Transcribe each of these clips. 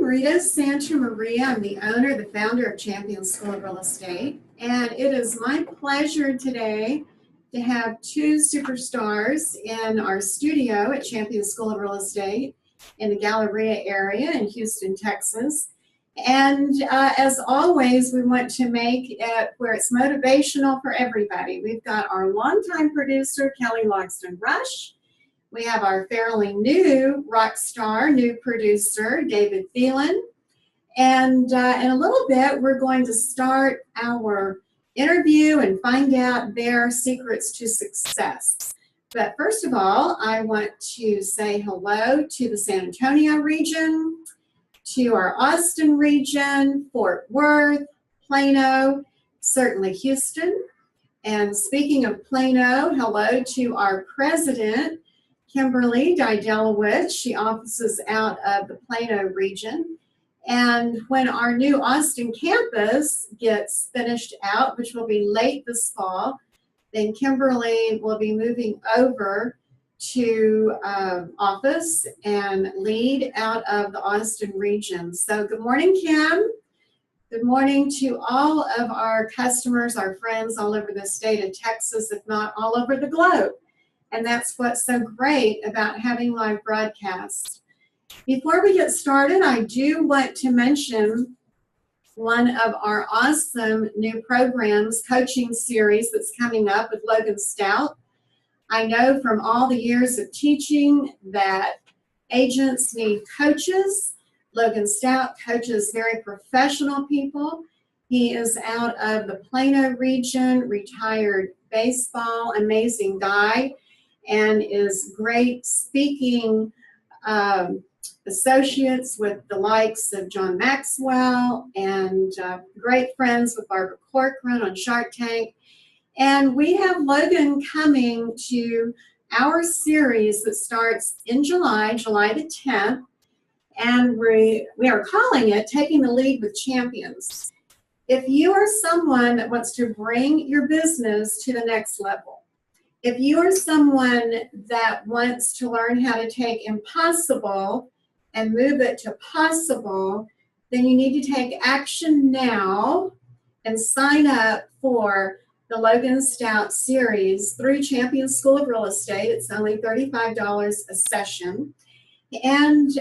Rita Santamaria. I'm the owner, the founder of Champion School of Real Estate, and it is my pleasure today to have two superstars in our studio at Champion School of Real Estate in the Galleria area in Houston, Texas. And as always, we want to make it where it's motivational for everybody. We've got our longtime producer, Kelly Logsdon Rush. We have our fairly new rock star, new producer, David Thelen. And in a little bit, we're going to start our interview and find out their secrets to success. But first of all, I want to say hello to the San Antonio region, to our Austin region, Fort Worth, Plano, certainly Houston. And speaking of Plano, hello to our president, Kimberly Didelowitz. She offices out of the Plano region. And when our new Austin campus gets finished out, which will be late this fall, then Kimberly will be moving over to office and lead out of the Austin region. So good morning, Kim. Good morning to all of our customers, our friends all over the state of Texas, if not all over the globe. And that's what's so great about having live broadcasts. Before we get started, I do want to mention one of our awesome new programs, coaching series that's coming up with Logan Stout. I know from all the years of teaching that agents need coaches. Logan Stout coaches very professional people. He is out of the Plano region, retired baseball, amazing guy, and is great speaking associates with the likes of John Maxwell and great friends with Barbara Corcoran on Shark Tank. And we have Logan coming to our series that starts in July the 10th, and we are calling it Taking the Lead with Champions. If you are someone that wants to bring your business to the next level, if you are someone that wants to learn how to take impossible and move it to possible, then you need to take action now and sign up for the Logan Stout series through Champion School of Real Estate. It's only $35 a session. And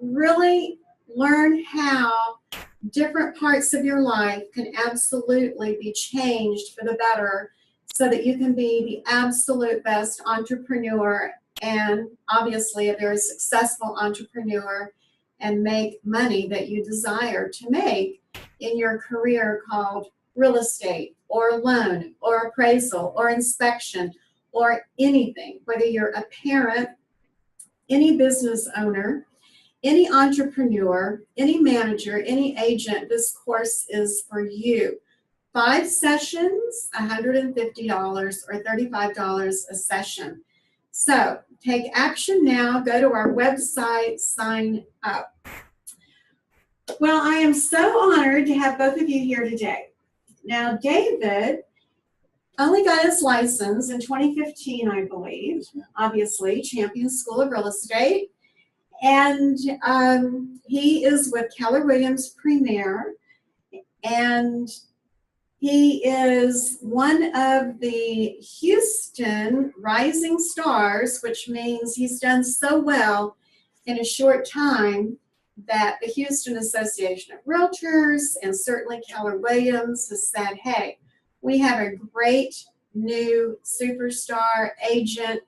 really learn how different parts of your life can absolutely be changed for the better, so that you can be the absolute best entrepreneur and obviously a very successful entrepreneur and make money that you desire to make in your career called real estate or loan or appraisal or inspection or anything, whether you're a parent, any business owner, any entrepreneur, any manager, any agent. This course is for you. 5 sessions, $150 or $35 a session. So take action now. Go to our website, sign up. Well, I am so honored to have both of you here today. Now, David only got his license in 2015, I believe, obviously, Champion School of Real Estate. And he is with Keller Williams Premier, and he is one of the Houston rising stars, which means he's done so well in a short time that the Houston Association of Realtors and certainly Keller Williams has said, hey, we have a great new superstar agent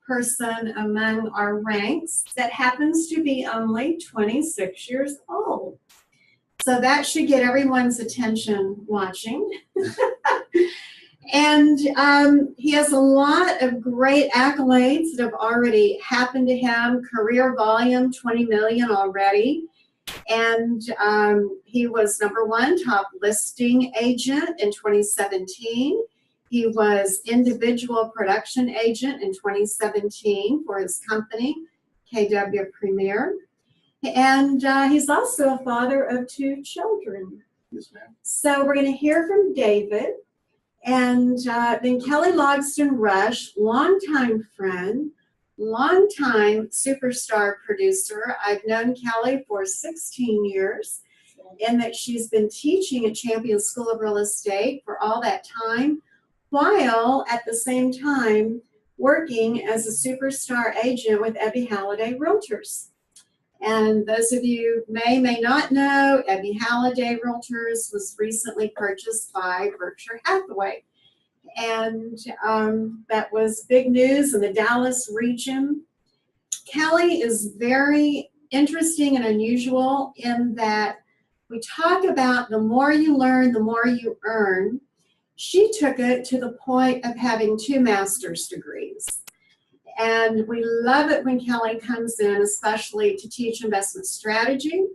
person among our ranks that happens to be only 26 years old. So that should get everyone's attention watching. And he has a lot of great accolades that have already happened to him. Career volume, 20 million already. And he was #1 top listing agent in 2017. He was individual production agent in 2017 for his company, KW Premier. And he's also a father of 2 children. Yes, ma'am. So we're going to hear from David, and then Kelly Logsdon Rush, longtime friend, longtime superstar producer. I've known Kelly for 16 years, in that she's been teaching at Champion School of Real Estate for all that time, while at the same time working as a superstar agent with Ebby Halliday Realtors. And those of you may not know, Ebby Halliday Realtors was recently purchased by Berkshire Hathaway. And that was big news in the Dallas region. Kelly is very interesting and unusual in that we talk about the more you learn, the more you earn. She took it to the point of having 2 master's degrees. And we love it when Kelly comes in, especially to teach investment strategy.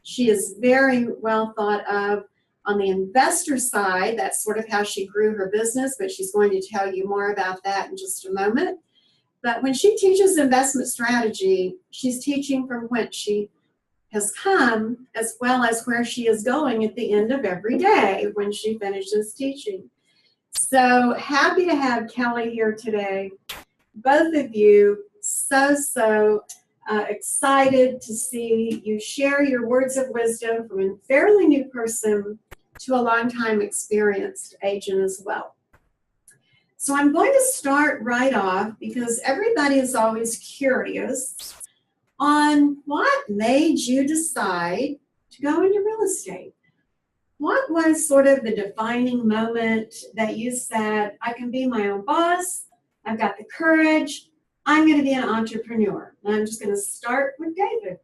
She is very well thought of on the investor side. That's sort of how she grew her business, but she's going to tell you more about that in just a moment. But when she teaches investment strategy, she's teaching from whence she has come, as well as where she is going at the end of every day when she finishes teaching. So happy to have Kelly here today. Both of you, so excited to see you share your words of wisdom from a fairly new person to a longtime experienced agent as well. So I'm going to start right off because everybody is always curious on what made you decide to go into real estate. What was sort of the defining moment that you said, I can be my own boss, I've got the courage, I'm going to be an entrepreneur? And I'm just going to start with David.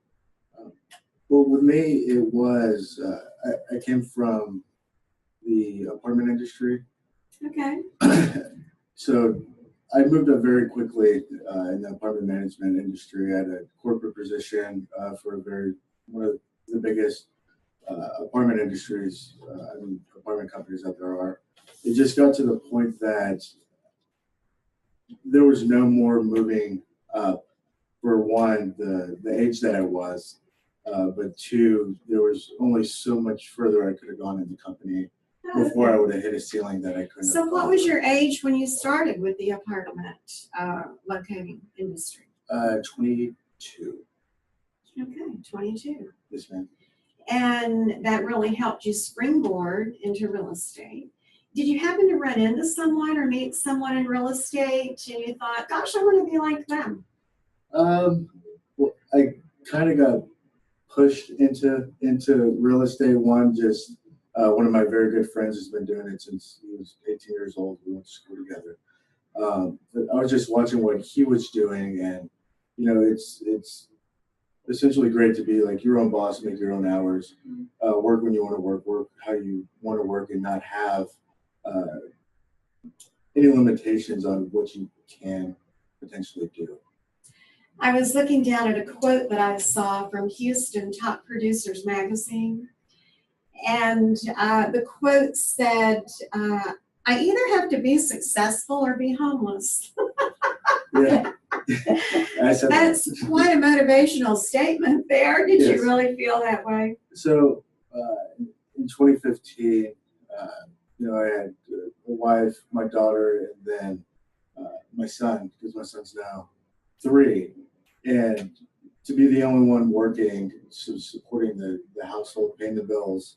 Well, with me, it was, I came from the apartment industry. Okay. So I moved up very quickly in the apartment management industry. I had a corporate position for one of the biggest apartment industries, apartment companies that there are. It just got to the point that there was no more moving up. For one, the age that I was, but two, there was only so much further I could have gone in the company before I would have hit a ceiling that I couldn't. So what was your age when you started with the apartment locating industry? 22. Okay, 22. Yes, ma'am. And that really helped you springboard into real estate. Did you happen to run into someone or meet someone in real estate and you thought, gosh, I want to be like them? Well, I kind of got pushed into real estate. One of my very good friends has been doing it since he was 18 years old. We went to school together. But I was just watching what he was doing, and it's essentially great to be like your own boss, make your own hours, work when you want to work how you want to work, and not have any limitations on what you can potentially do. I was looking down at a quote that I saw from Houston Top Producers magazine. And the quote said, I either have to be successful or be homeless. Yeah. That's quite a motivational statement there. Did Yes. you really feel that way? So in 2015, I had a wife, my daughter, and then my son, because my son's now 3. And to be the only one working, so supporting the household, paying the bills,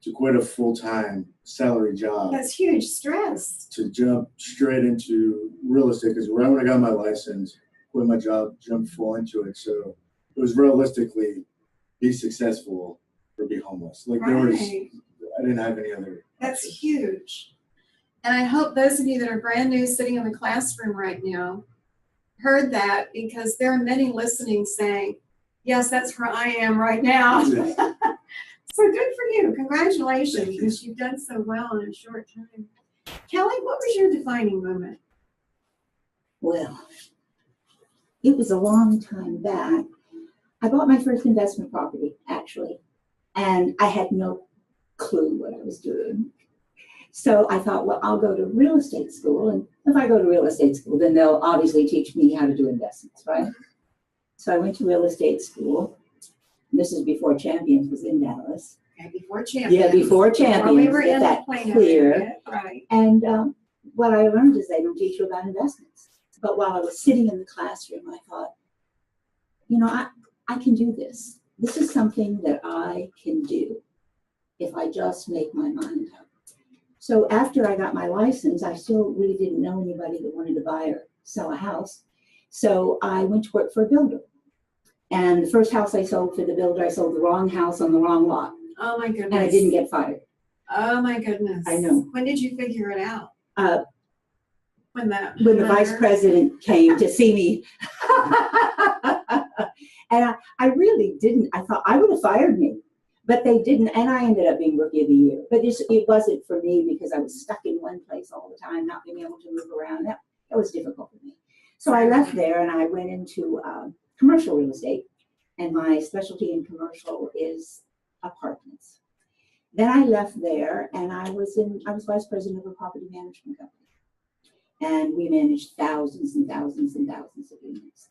to quit a full-time salary job. That's huge stress. To jump straight into real estate, because right when I got my license, quit my job, jumped full into it. So it was realistically be successful or be homeless. Like Right. I didn't have any other. That's options. huge. And I hope those of you that are brand new sitting in the classroom right now heard that, because there are many listening saying, yes, that's where I am right now. Yes. So good for you. Congratulations, because you've done so well in a short time. Kelly, what was your defining moment? Well, it was a long time back. I bought my first investment property, actually, and I had no clue what I was doing. So I thought, well, I'll go to real estate school, and if I go to real estate school, then they'll obviously teach me how to do investments, right? So I went to real estate school. This is before Champions was in Dallas. Okay, before Champions. Yeah, before Champions, we were get in that Plano clear. area, right. And what I learned is they don't teach you about investments. But while I was sitting in the classroom, I thought, I can do this. This is something that I can do if I just make my mind up. So after I got my license, I still really didn't know anybody that wanted to buy or sell a house. So I went to work for a builder. And the first house I sold for the builder, I sold the wrong house on the wrong lot. Oh my goodness. And I didn't get fired. Oh my goodness. I know. When did you figure it out? When the vice president came to see me. And I really didn't. I thought I would have fired me, but they didn't. And I ended up being Rookie of the Year. But it wasn't for me because I was stuck in one place all the time, not being able to move around. That was difficult for me. So I left there and I went into commercial real estate. And my specialty in commercial is apartments. Then I left there and I was vice president of a property management company. And we managed thousands and thousands and thousands of units.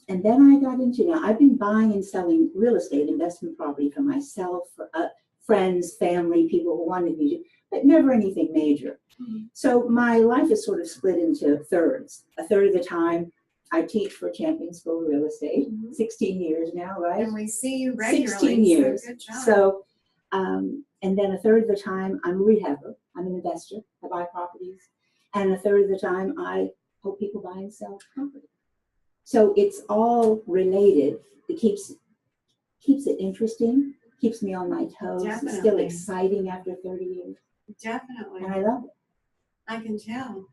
And then I got into, I've been buying and selling real estate, investment property for myself, for friends, family, people who wanted me to, but never anything major. Mm-hmm. So my life is sort of split into thirds. A third of the time, I teach for Champion School of Real Estate, 16 years now, right? And we see you regularly. 16 years. So good job. So, and then a third of the time, I'm a rehabber. I'm an investor. I buy properties. And a third of the time, I help people buy and sell property. So it's all related. It keeps it interesting, keeps me on my toes. Definitely. It's still exciting after 30 years. Definitely. And I love it. I can tell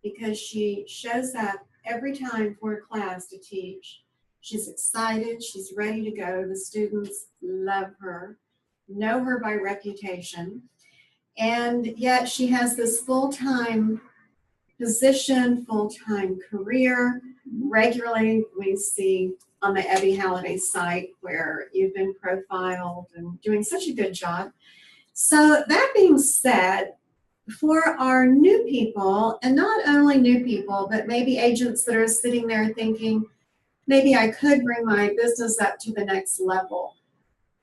because she shows up every time for a class to teach. She's excited. She's ready to go. The students love her, know her by reputation. And yet she has this full-time position, full-time career. Regularly, we see on the Ebby Halliday site where you've been profiled and doing such a good job. So that being said, for our new people, and not only new people, but maybe agents that are sitting there thinking, maybe I could bring my business up to the next level.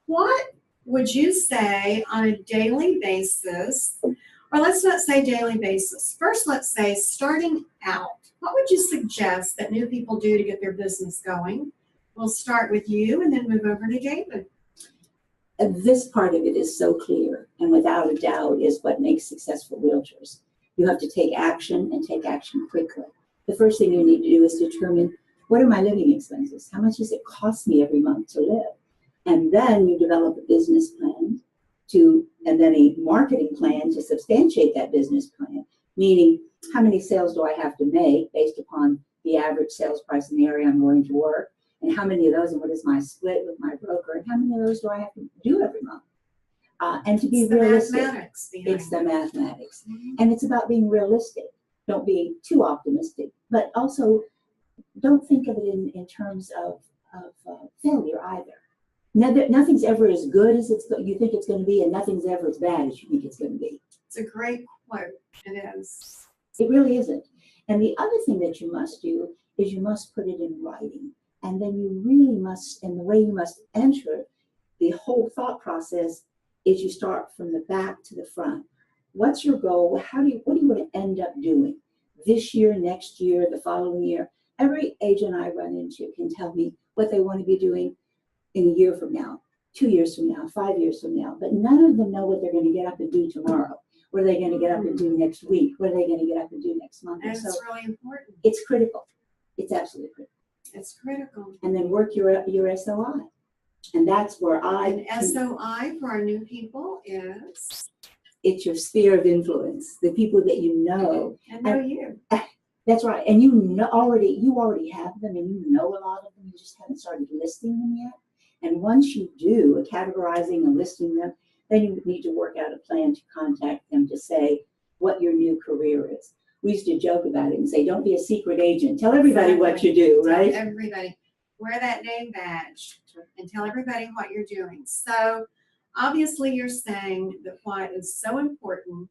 What would you say on a daily basis, or let's not say daily basis. First, let's say starting out, what would you suggest that new people do to get their business going? We'll start with you and then move over to David. This part of it is so clear and without a doubt is what makes successful realtors. You have to take action and take action quickly. The first thing you need to do is determine what are my living expenses? How much does it cost me every month to live? And then you develop a business plan and then a marketing plan to substantiate that business plan, meaning how many sales do I have to make based upon the average sales price in the area I'm going to work, and how many of those, and what is my split with my broker, and how many of those do I have to do every month? And to be realistic. It's the mathematics. Mm-hmm. And it's about being realistic. Don't be too optimistic, but also don't think of it in terms of failure either. Nothing's ever as good as you think it's going to be, and nothing's ever as bad as you think it's going to be. It's a great quote. It is. It really isn't. And the other thing that you must do is you must put it in writing. And then you really must, and the way you must enter the whole thought process is you start from the back to the front. What's your goal? What do you want to end up doing this year, next year, the following year? Every agent I run into can tell me what they want to be doing in a year from now, 2 years from now, 5 years from now, but none of them know what they're going to get up and do tomorrow. What are they going to get up and do next week? What are they going to get up and do next month? And it's really important. It's critical. It's absolutely critical. It's critical. And then work your SOI. And that's where SOI for our new people is? It's your sphere of influence, the people that you know. And know you. That's right. And you already have them, and you know a lot of them. You just haven't started listing them yet. And once you do, categorizing and listing them, then you need to work out a plan to contact them to say what your new career is. We used to joke about it and say, don't be a secret agent. Tell everybody what you do, right? Tell everybody. Wear that name badge and tell everybody what you're doing. So obviously you're saying that what is so important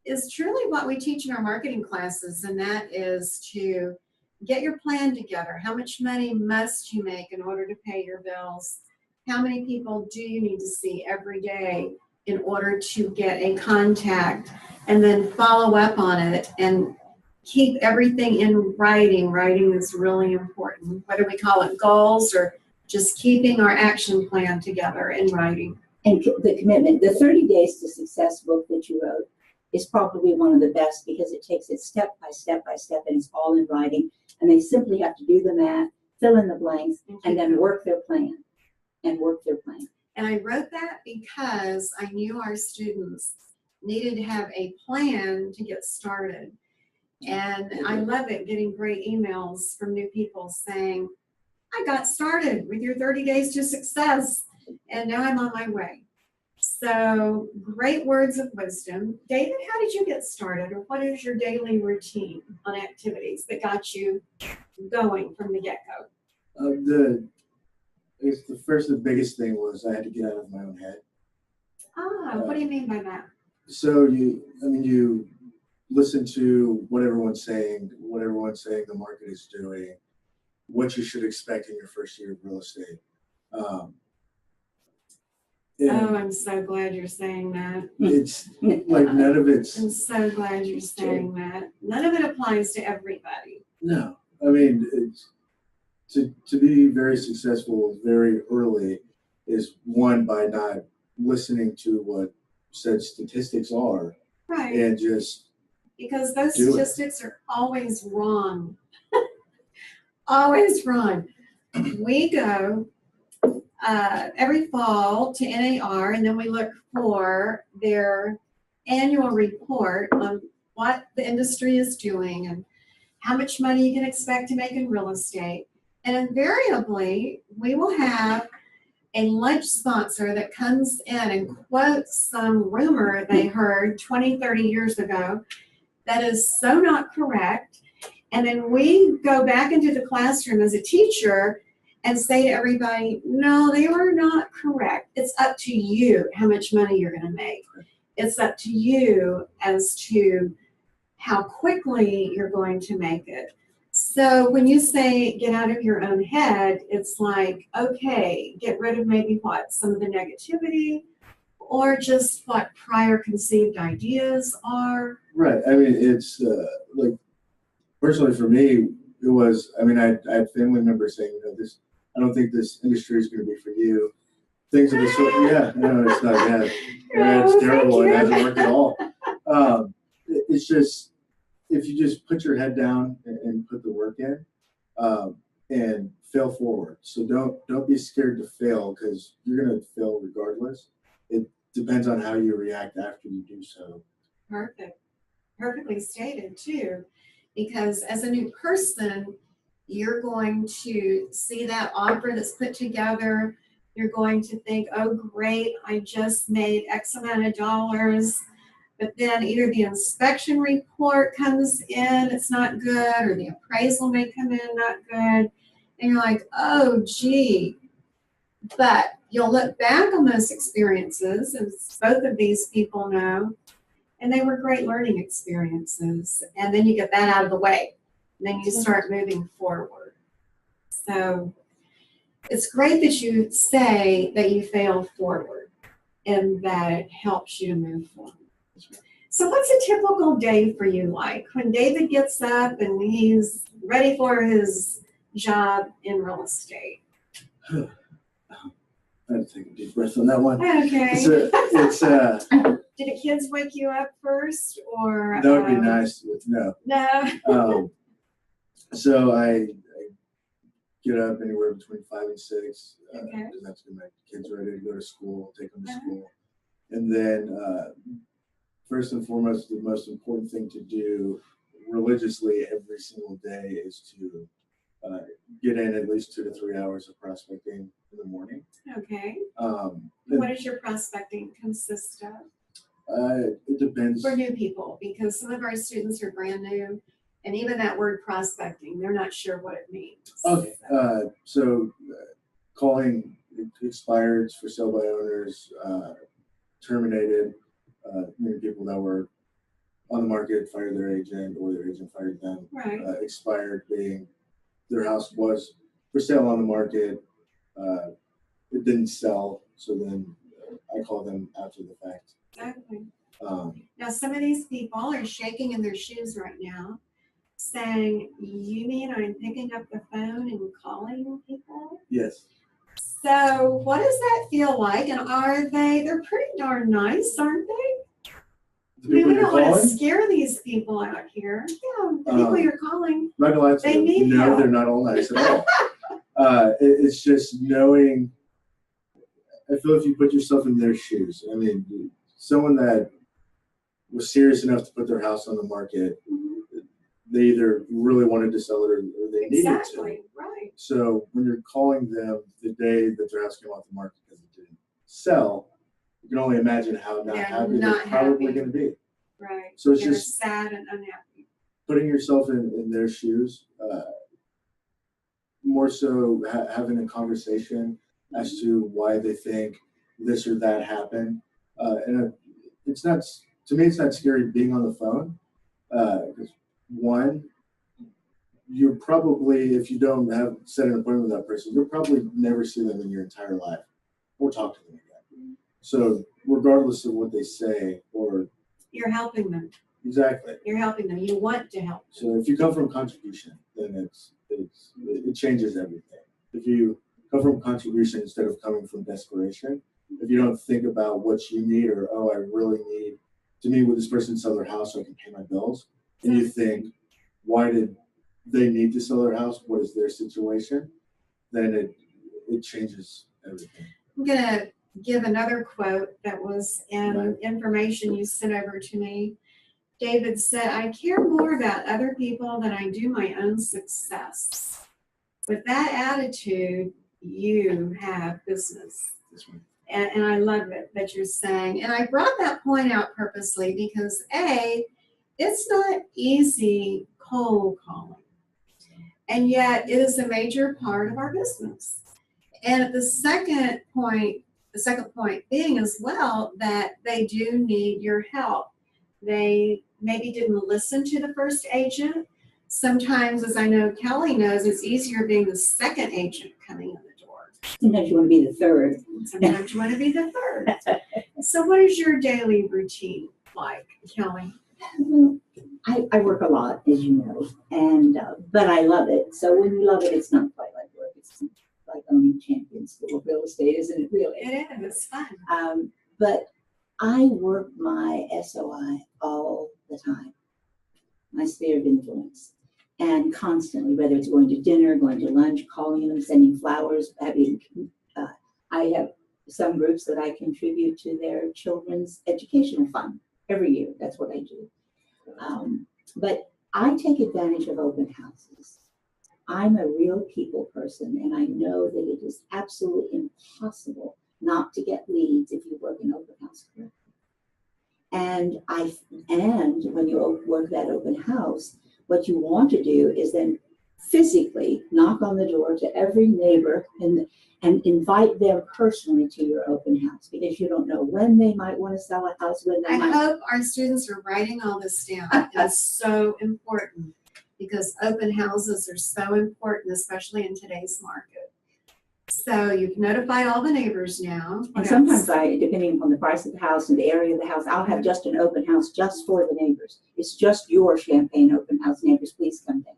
is truly what we teach in our marketing classes, and that is to get your plan together. How much money must you make in order to pay your bills? How many people do you need to see every day in order to get a contact, and then follow up on it and keep everything in writing. Writing is really important, whether we call it goals or just keeping our action plan together in writing. And the commitment, the 30 Days to Success book that you wrote is probably one of the best because it takes it step by step by step, and it's all in writing. And they simply have to do the math, fill in the blanks, and then work their plan. And I wrote that because I knew our students needed to have a plan to get started. And I love it, getting great emails from new people saying, I got started with your 30 Days to Success, and now I'm on my way. So great words of wisdom. David, how did you get started, or what is your daily routine on activities that got you going from the get-go? The biggest thing was I had to get out of my own head. What do you mean by that? So you listen to what everyone's saying the market is doing, what you should expect in your first year of real estate. I'm so glad you're saying that. It's like none of it's. I'm so glad you're saying that. None of it applies to everybody. No, I mean, it's, to be very successful very early is one by not listening to what said statistics are, Right. and just because those statistics are always wrong. Always wrong. We go every fall to NAR, and then we look for their annual report on what the industry is doing and how much money you can expect to make in real estate. And invariably, we will have a lunch sponsor that comes in and quotes some rumor they heard 20, 30 years ago that is so not correct. And then we go back into the classroom as a teacher and say to everybody, no, they were not correct. It's up to you how much money you're going to make. It's up to you as to how quickly you're going to make it. So when you say get out of your own head, it's like, okay, get rid of maybe some of the negativity, or just what prior conceived ideas are. Right. I mean, it's like, personally for me, it was, I had family members saying, I don't think this industry is going to be for you. Things of the sort. Yeah, no, it's not bad. It's terrible. It hasn't worked at all. It's just, if you just put your head down and put the work in, and fail forward. So don't be scared to fail, because you're going to fail regardless. It depends on how you react after you do so. Perfect. Perfectly stated too, because as a new person, you're going to see that offer that's put together. You're going to think, oh, great, I just made X amount of dollars. But then either the inspection report comes in, it's not good, or the appraisal may come in, not good. And you're like, oh, gee. But you'll look back on those experiences, as both of these people know, and they were great learning experiences. And then you get that out of the way. And then you start moving forward. So it's great that you say that you failed forward and that it helps you to move forward. So what's a typical day for you like when David gets up and he's ready for his job in real estate? I had to take a deep breath on that one. Okay. Did the kids wake you up first, or? That would be nice. No. No. So I get up anywhere between 5 and 6. Okay. That's when my kids are ready to go to school, take them to school. And then first and foremost, the most important thing to do religiously every single day is to get in at least 2 to 3 hours of prospecting in the morning. Okay. What does your prospecting consist of? It depends. For new people, because some of our students are brand new, and even that word prospecting, they're not sure what it means. Okay. So calling expireds, for sale by owners, terminated, many people that were on the market fired their agent, or their agent fired them. Right. Expired being their house was for sale on the market. It didn't sell, so then I call them after the fact. Exactly. Now, some of these people are shaking in their shoes right now saying, you mean I'm picking up the phone and calling people? Yes. So what does that feel like? And they're pretty darn nice, aren't they? The I mean, people we you're don't want to calling, scare these people out here. Yeah, the people you're calling. not gonna lie to They you, need no, help. they're not all nice at all. It's just knowing. I feel if you put yourself in their shoes, I mean, someone that was serious enough to put their house on the market, they either really wanted to sell it or they needed to. Exactly, right. So when you're calling them the day that their house came off the market because it didn't sell, you can only imagine how not happy they're probably going to be. Right. So it's They're just sad and unhappy. putting yourself in their shoes, more so having a conversation as to why they think this or that happened. And it's not, to me, it's not scary being on the phone. Because one, you're probably, if you don't have set an appointment with that person, you'll probably never see them in your entire life or talk to them again. So regardless of what they say, or You're helping them. exactly. You're helping them. You want to help them. So if you come from contribution, then it changes everything. If you come from contribution instead of coming from desperation, if you don't think about what you need or, oh, I really need to meet with this person to sell their house so I can pay my bills, and you think, why did they need to sell their house? What is their situation? Then it changes everything. I'm going to give another quote that was in information you sent over to me. David said, I care more about other people than I do my own success. With that attitude, you have business. And I love it that you're saying, and I brought that point out purposely because it's not easy cold calling. And yet it is a major part of our business. And the second point being as well that they do need your help. They maybe didn't listen to the first agent. Sometimes, as I know Kelly knows, it's easier being the second agent coming in the door. Sometimes you want to be the third. Sometimes you want to be the third. So what is your daily routine like, Kelly? I work a lot, as you know, and but I love it. So when you love it, it's not quite like work. It's like owning Champion School of Real Estate, isn't it? Really, It is. It's fun. But I work my SOI all the time, my sphere of influence, and constantly, whether it's going to dinner, going to lunch, calling them, sending flowers, I have some groups that I contribute to their children's educational fund every year. That's what I do. But I take advantage of open houses. I'm a real people person, and I know that it is absolutely impossible not to get leads if you work an open house correctly. And when you work that open house, what you want to do is then physically knock on the door to every neighbor and invite them personally to your open house, because you don't know when they might want to sell a house. I hope our students are writing all this down. It's so important because open houses are so important, especially in today's market. So you can notify all the neighbors now. And sometimes depending on the price of the house and the area of the house, I'll have just an open house just for the neighbors. It's just your Champaign open house. Neighbors, please come down.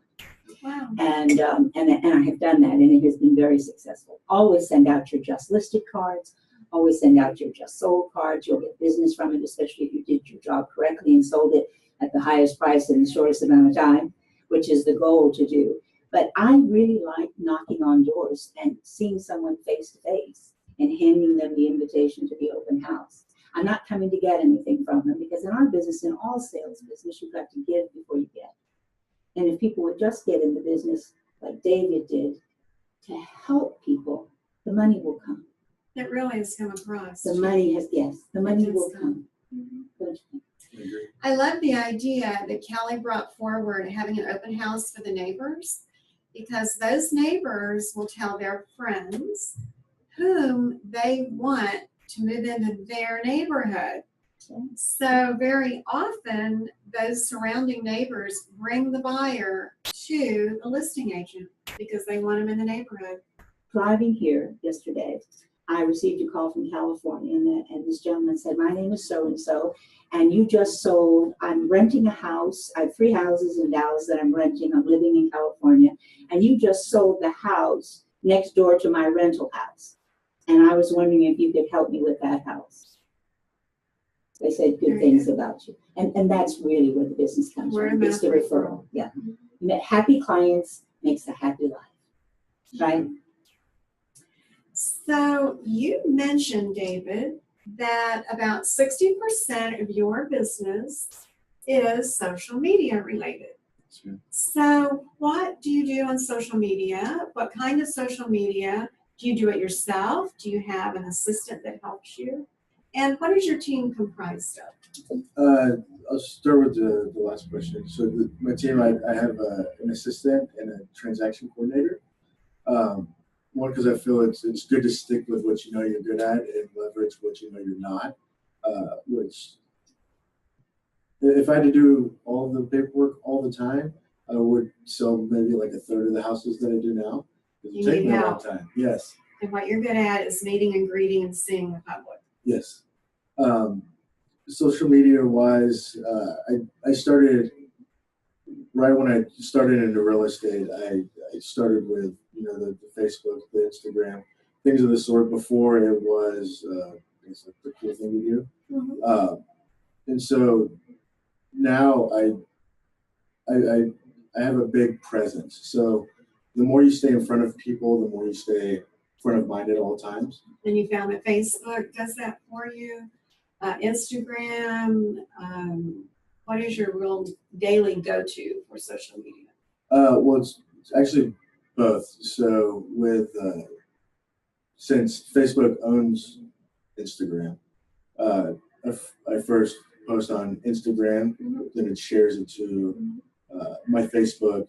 Wow. And I have done that, and it has been very successful. Always send out your just listed cards. Always send out your just sold cards. You'll get business from it, especially if you did your job correctly and sold it at the highest price in the shortest amount of time, which is the goal to do. But I really like knocking on doors and seeing someone face to face and handing them the invitation to the open house. I'm not coming to get anything from them, because in our business, in all sales business, you've got to give before you get. And if people would just get in the business like David did to help people, the money will come. It really has come across. The money will come. Mm-hmm. I love the idea that Kelly brought forward, having an open house for the neighbors, because those neighbors will tell their friends whom they want to move into their neighborhood. So very often, those surrounding neighbors bring the buyer to the listing agent because they want them in the neighborhood. Driving here yesterday, I received a call from California, and this gentleman said, my name is so-and-so, and you just sold, I'm renting a house. I have 3 houses in Dallas that I'm renting. I'm living in California, and you just sold the house next door to my rental house. And I was wondering if you could help me with that house. They said good things about you. And that's really where the business comes from. It's the referral. Yeah. Happy clients makes a happy life, right? So you mentioned, David, that about 60% of your business is social media related. Sure. So what do you do on social media? What kind of social media? Do you do it yourself? Do you have an assistant that helps you? And what is your team comprised of? I'll start with the last question. So my team, I have an assistant and a transaction coordinator. One, because I feel it's good to stick with what you know you're good at and leverage what you know you're not. Which, if I had to do all the paperwork all the time, I would sell maybe like a third of the houses that I do now. It would take me a long time. Yes. And what you're good at is meeting and greeting and seeing the public. Yes. Social media wise, I started right when I started into real estate. I started with the Facebook, the Instagram, things of the sort before it was it's like the cool thing to do. Mm-hmm. And so now I have a big presence. So the more you stay in front of people, the more you stay in front of mind at all times. And you found that Facebook does that for you. Instagram, what is your real daily go-to for social media? Well, it's actually both. So since Facebook owns Instagram, I first post on Instagram, Mm-hmm. then it shares it to my Facebook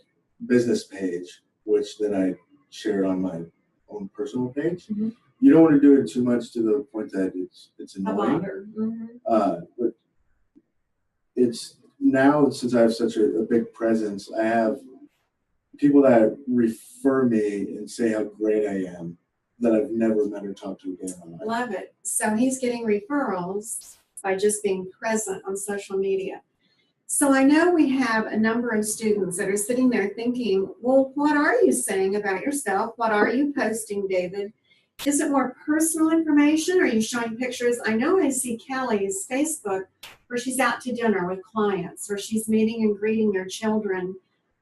business page, which then I share it on my own personal page. Mm-hmm. You don't want to do it too much to the point that it's annoying. Mm-hmm. But it's now, since I have such a big presence, I have people that refer me and say how great I am that I've never met or talked to again. Love it. So he's getting referrals by just being present on social media. So I know we have a number of students that are sitting there thinking, well, what are you saying about yourself? What are you posting, David? Is it more personal information? Are you showing pictures? I know I see Kelly's Facebook where she's out to dinner with clients, or she's meeting and greeting their children,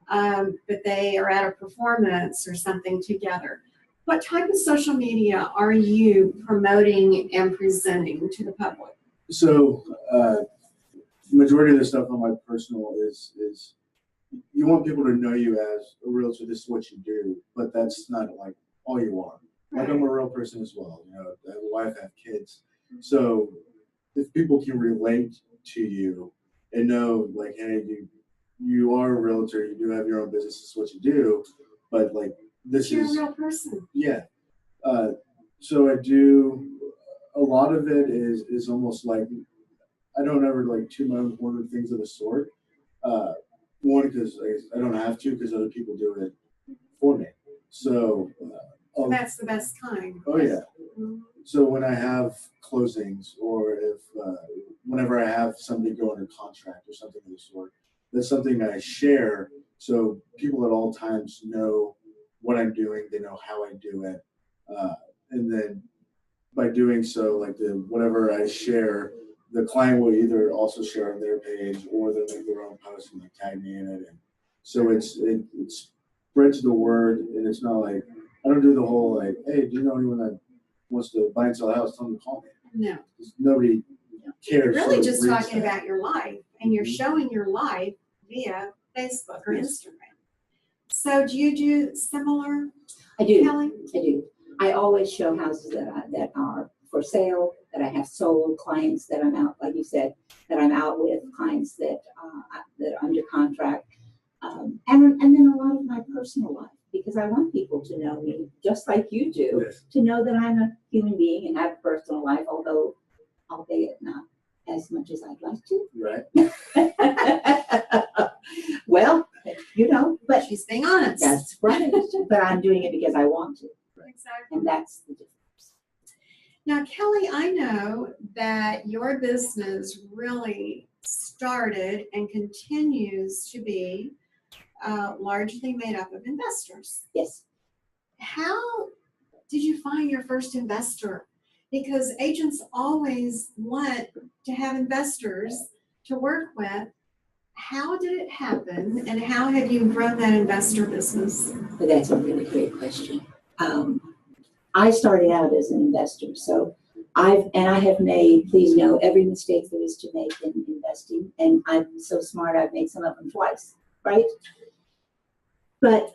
but they are at a performance or something together. What type of social media are you promoting and presenting to the public? So the majority of the stuff on my personal is you want people to know you as a realtor. This is what you do, but that's not like all you are. Like, I'm a real person as well. I have a wife, I have kids. So if people can relate to you and know, like, hey, you are a realtor, you do have your own business, this is what you do, but like you're a real person. Yeah. So I do a lot of it is almost like I don't ever like toot my own horn or things of the sort. One, because I don't have to, because other people do it for me. So that's the best kind. Oh yeah. Mm-hmm. So when I have closings, or whenever I have somebody go under contract or something of the sort, that's something I share so people at all times know what I'm doing. They know how I do it, and then by doing so, like whatever I share, the client will either also share on their page, or they'll make their own post and tag me in it. And so it spreads the word, and it's not like I don't do the whole like, hey, do you know anyone that wants to buy and sell a house? Tell them to call me. No. Nobody cares. You're really just talking about your life, and you're showing your life via Facebook or Instagram. So do you do similar? I do. Kelly? I do. I always show houses that are for sale, that I have sold, clients that I'm out, like you said, that I'm out with, clients that are under contract, and then a lot of my personal life, because I want people to know me just like you do, Yes. to know that I'm a human being and have a personal life, although albeit not as much as I'd like to. Right. Well, but She's being honest. that's right. But I'm doing it because I want to. Exactly. And that's the difference. Now, Kelly, I know that your business really started and continues to be largely made up of investors. Yes. How did you find your first investor? Because agents always want to have investors to work with. How did it happen, and how have you grown that investor business? But that's a really great question. I started out as an investor, so I have made, please know, every mistake there is to make in investing, and I'm so smart I've made some of them twice, right? But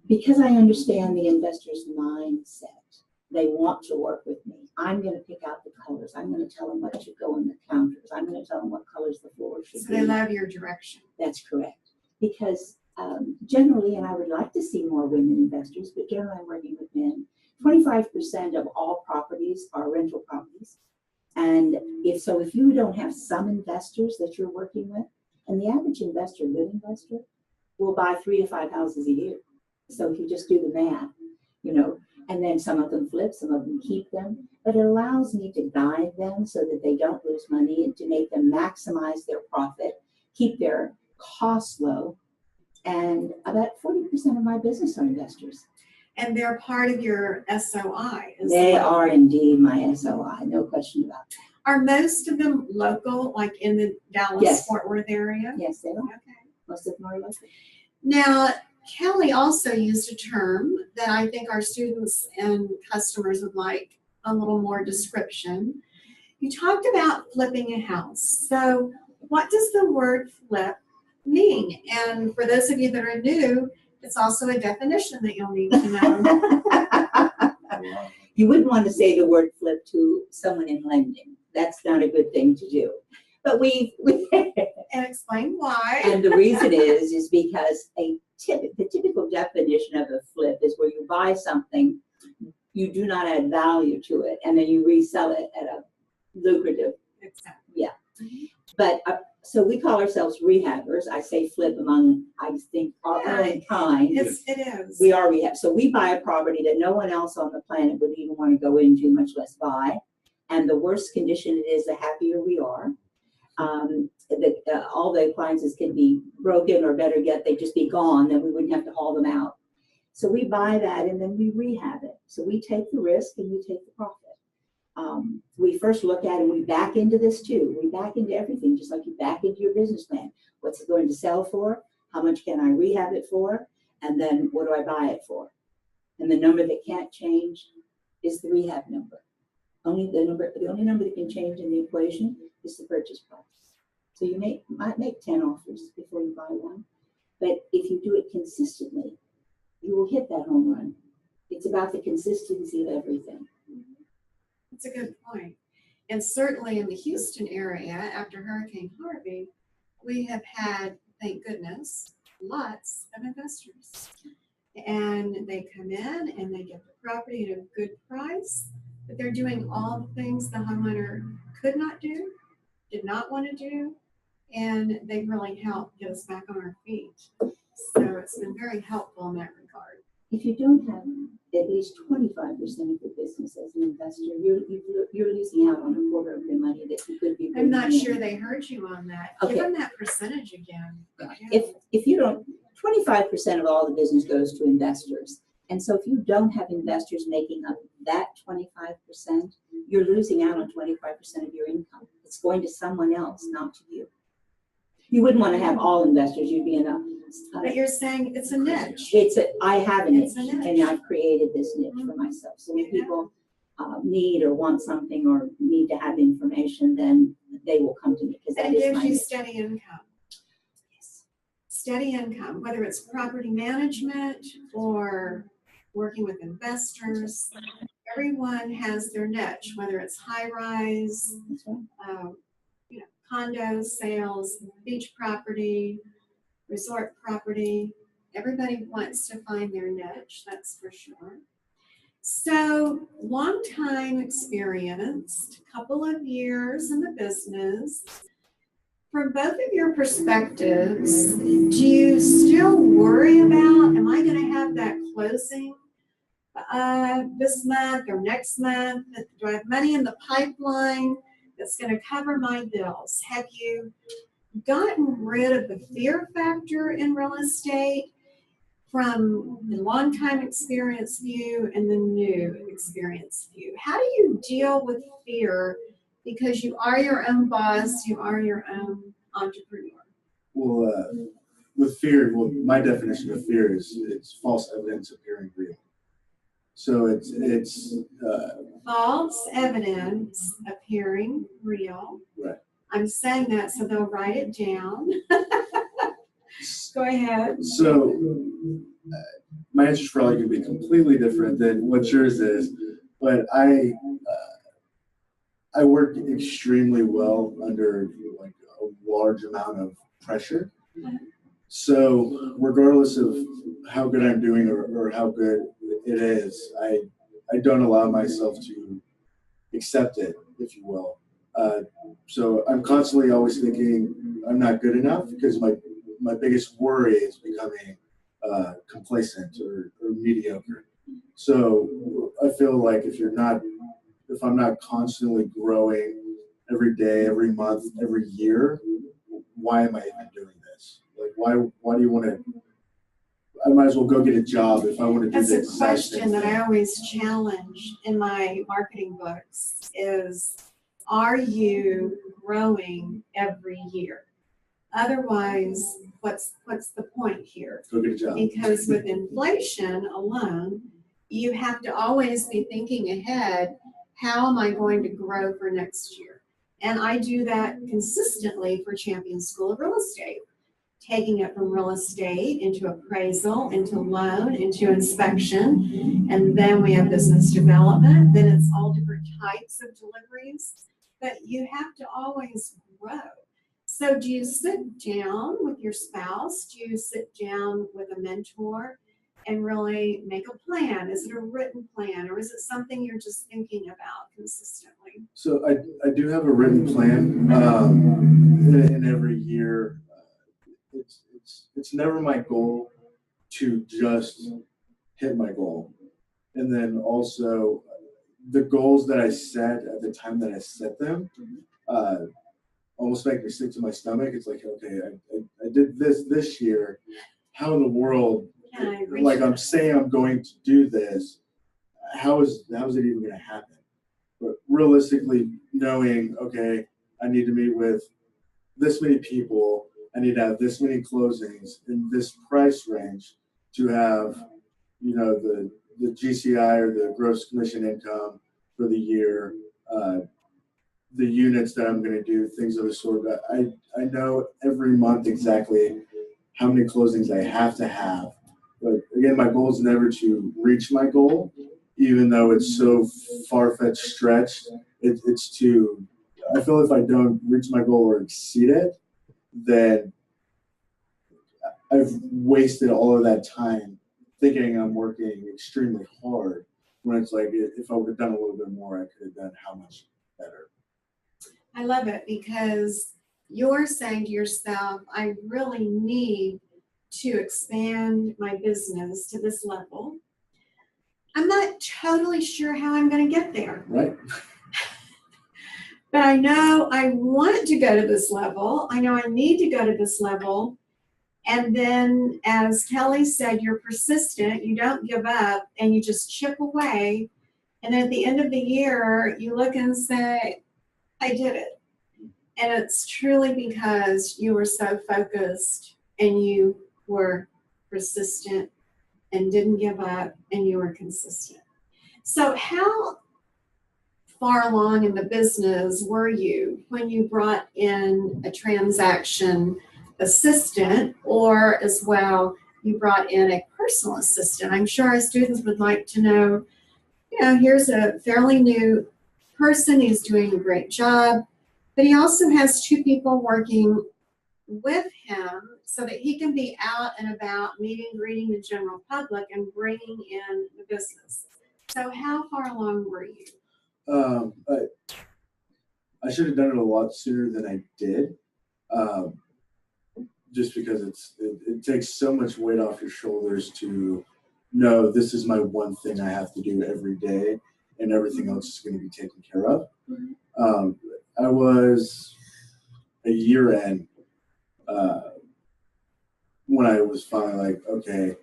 because I understand the investor's mindset, they want to work with me. I'm going to pick out the colors. I'm going to tell them what should go on the counters. I'm going to tell them what colors the floor should be. So they love your direction. That's correct. Because generally, and I would like to see more women investors, but generally I'm working with men. 25% of all properties are rental properties. And if you don't have some investors that you're working with, and the average investor, good investor, will buy 3 to 5 houses a year. So if you just do the math, and then some of them flip, some of them keep them, but it allows me to guide them so that they don't lose money and to make them maximize their profit, keep their costs low. And about 40% of my business are investors. And they're part of your SOI. They are indeed my SOI, no question about that. Are most of them local, like in the Dallas-Fort Worth area? Yes, they are. Okay. Most of them are local. Now, Kelly also used a term that I think our students and customers would like a little more description. You talked about flipping a house. So what does the word flip mean? And for those of you that are new, it's also a definition that you'll need to know. You wouldn't want to say the word flip to someone in lending. That's not a good thing to do. But we and explain why. And the reason is because the typical definition of a flip is where you buy something, you do not add value to it, and then you resell it at a lucrative. Exactly. Yeah. But so we call ourselves rehabbers. I say flip among, I think, our own kind. It is. We are rehab. So we buy a property that no one else on the planet would even want to go into, much less buy. And the worse condition it is, the happier we are. All the appliances can be broken, or better yet, they just be gone, then we wouldn't have to haul them out. So we buy that and then we rehab it. So we take the risk and we take the profit. We first look at, and we back into this too. We back into everything, just like you back into your business plan. What's it going to sell for? How much can I rehab it for? And then what do I buy it for? And the number that can't change is the rehab number. The only number that can change in the equation is the purchase price. So you might make 10 offers before you buy one, but if you do it consistently, you will hit that home run. It's about the consistency of everything. That's a good point. And certainly in the Houston area, after Hurricane Harvey, we have had, thank goodness, lots of investors. And they come in and they get the property at a good price, but they're doing all the things the homeowner could not do, did not want to do, and they really helped get us back on our feet. So it's been very helpful in that regard. If you don't have at least 25% of your business as an investor, you're losing out on a quarter of the money that you could be. I'm not sure they heard you on that. Okay. Give them that percentage again. If you don't, 25% of all the business goes to investors. And so if you don't have investors making up that 25%, you're losing out on 25% of your income. It's going to someone else, not to you. You wouldn't want to have all investors. You'd be in a. But you're saying it's a niche. I have a niche, It's a niche. and I've created this niche for myself. So when people need or want something or need to have information, then they will come to me because that And it is gives my you niche. steady income. Yes. Steady income, whether it's property management or working with investors. Everyone has their niche, whether it's high rise, That's right. condos, sales, beach property, resort property. Everybody wants to find their niche, that's for sure. So, long time experienced, couple of years in the business. From both of your perspectives, do you still worry about, am I going to have that closing this month or next month? Do I have money in the pipeline that's going to cover my bills? Have you gotten rid of the fear factor in real estate from the long-time experience view and the new experience view? How do you deal with fear? Because you are your own boss, you are your own entrepreneur. Well, with fear, well, my definition of fear is it's false evidence appearing real. So it's False evidence appearing real. right. I'm saying that so they'll write it down. Go ahead. So my answer's probably going to be completely different than what yours is, but I work extremely well under like a large amount of pressure. So regardless of how good I'm doing or how good it is, I don't allow myself to accept it, if you will. So I'm constantly always thinking I'm not good enough because my biggest worry is becoming complacent or mediocre. So I feel like if I'm not constantly growing every day, every month, every year, why am I even doing this? Like, why do you want to? I might as well go get a job if I want to do That's this. a question that I always challenge in my marketing books is, are you growing every year? Otherwise, what's the point here? Go get a job. Because with inflation alone, you have to always be thinking ahead, how am I going to grow for next year? And I do that consistently for Champion School of Real Estate, taking it from real estate into appraisal, into loan, into inspection, and then we have business development. Then it's all different types of deliveries, but you have to always grow. So do you sit down with your spouse? Do you sit down with a mentor and really make a plan? Is it a written plan, or is it something you're just thinking about consistently? So I do have a written plan, and every year, it's never my goal to just hit my goal. And then also the goals that I set at the time that I set them, almost make me sick to my stomach. It's like, okay, I did this year. How in the world, like I'm saying I'm going to do this, how is it even going to happen? But realistically knowing, okay, I need to meet with this many people, I need to have this many closings in this price range to have, the GCI or the gross commission income for the year, the units that I'm going to do, things of the sort. I know every month exactly how many closings I have to have. But again, my goal is never to reach my goal, even though it's so far-fetched stretched. It's to, I feel if I don't reach my goal or exceed it, then I've wasted all of that time thinking I'm working extremely hard, when it's like, if I would have done a little bit more, I could have done how much better. I love it because you're saying to yourself, I really need to expand my business to this level. I'm not totally sure how I'm going to get there. Right. But I know I want to go to this level. I know I need to go to this level. And then, as Kelly said, you're persistent. You don't give up, and you just chip away. And then at the end of the year, you look and say, I did it. And it's truly because you were so focused and you were persistent and didn't give up and you were consistent. So how far along in the business were you when you brought in a transaction assistant, or as well, you brought in a personal assistant? I'm sure our students would like to know, here's a fairly new person, he's doing a great job, but he also has two people working with him so that he can be out and about meeting, greeting the general public and bringing in the business. So how far along were you? I should have done it a lot sooner than I did, just because it takes so much weight off your shoulders to no, this is my one thing I have to do every day, and everything else is going to be taken care of. I was a year in when I was finally like, okay,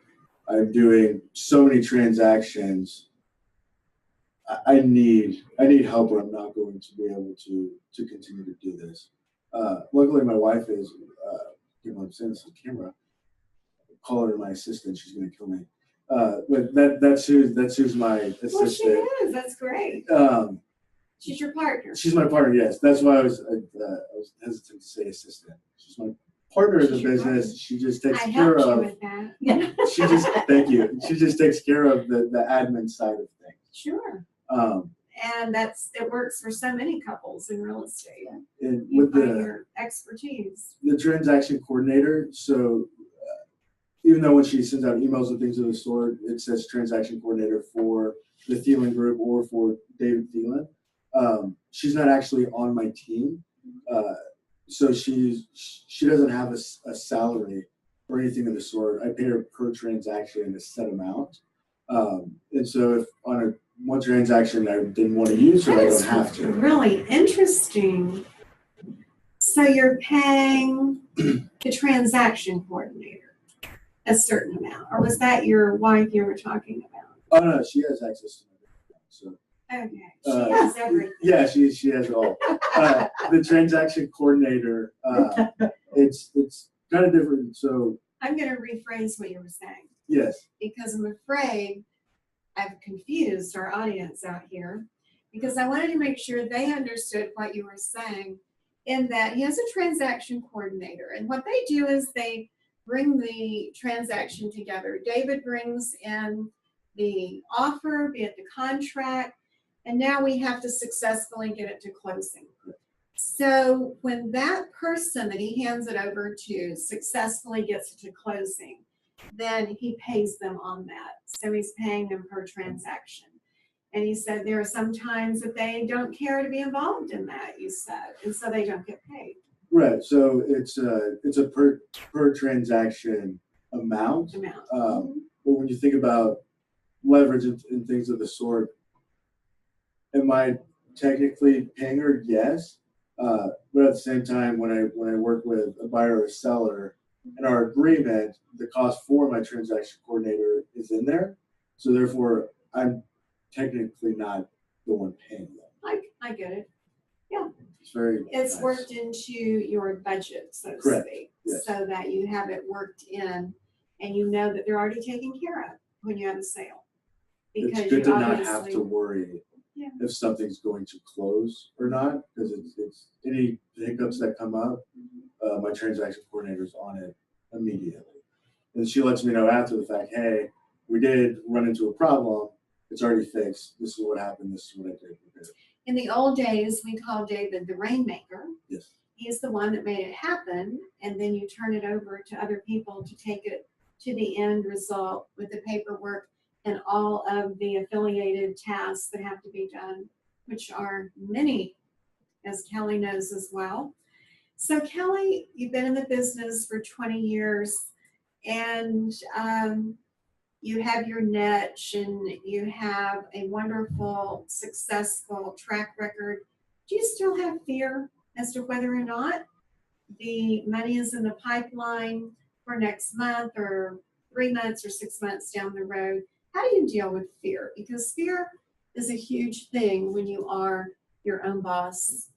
I'm doing so many transactions. I need help, or I'm not going to be able to continue to do this. Luckily, my wife is, I'm saying this on camera. Call her my assistant. She's going to kill me. But that's who's my assistant. Well, she is. That's great. She's your partner. She's my partner. Yes, that's why I was hesitant to say assistant. She's my partner in the business. Partner. She just takes care of. I helped you with that. She just thank you. She just takes care of the admin side of things. Sure. And it works for so many couples in real estate. And you with your expertise. The transaction coordinator. So even though when she sends out emails and things to the store, it says transaction coordinator for the Thelen group or for David Thelen. She's not actually on my team. So she doesn't have a salary or anything of the sort. I pay her per transaction a set amount. And so if on one transaction I didn't want to use her, I don't have to. Really interesting. So you're paying the transaction coordinator a certain amount, or was that your wife you were talking about? Oh no, she has access to my account. So okay, she has everything. Yeah, she has it all. The transaction coordinator, it's kind of different. So I'm going to rephrase what you were saying. Yes. Because I'm afraid I've confused our audience out here, because I wanted to make sure they understood what you were saying, in that he has a transaction coordinator, and what they do is they bring the transaction together. David brings in the offer, be it the contract, and now we have to successfully get it to closing. So when that person that he hands it over to successfully gets it to closing, then he pays them on that. So he's paying them per transaction. And he said there are some times that they don't care to be involved in that, you said, and so they don't get paid. Right. So it's a per transaction amount. But when you think about leverage and things of the sort, am I technically paying her? Yes. But at the same time, when I work with a buyer or a seller, in our agreement, the cost for my transaction coordinator is in there. So therefore, I'm technically not the one paying them. I get it. Yeah. It's nice. Worked into your budget, so to speak, yes. So that you have it worked in, and you know that they're already taken care of when you have a sale. Because it's good to not have to worry if something's going to close or not, because it's any hiccups that come up, my transaction coordinator is on it immediately, and she lets me know after the fact, hey, we did run into a problem, it's already fixed, this is what happened, this is what I did. In the old days, we called David the rainmaker. Yes. He's the one that made it happen, and then you turn it over to other people to take it to the end result with the paperwork and all of the affiliated tasks that have to be done, which are many, as Kelly knows as well. So Kelly, you've been in the business for 20 years, and you have your niche, and you have a wonderful, successful track record. Do you still have fear as to whether or not the money is in the pipeline for next month or 3 months or 6 months down the road? How do you deal with fear? Because fear is a huge thing when you are your own boss.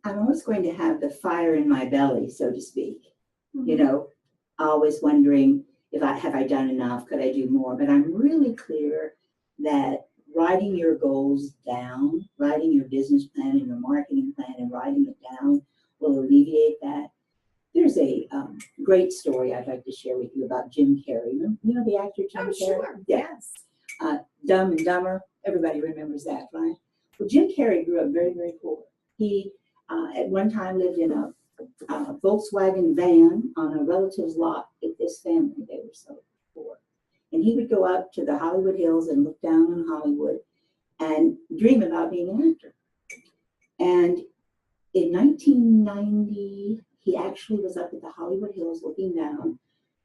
I'm always going to have the fire in my belly, so to speak. You know, always wondering have I done enough? Could I do more? But I'm really clear that writing your goals down, writing your business plan and your marketing plan and writing it down will alleviate that. There's a great story I'd like to share with you about Jim Carrey. You know the actor Jim Carrey? Sure. Yeah. Yes. Dumb and Dumber. Everybody remembers that, right? Well, Jim Carrey grew up very, very poor. He at one time lived in a Volkswagen van on a relative's lot with this family. They were so poor. And he would go up to the Hollywood Hills and look down on Hollywood and dream about being an actor. And in 1990, he actually was up at the Hollywood Hills looking down,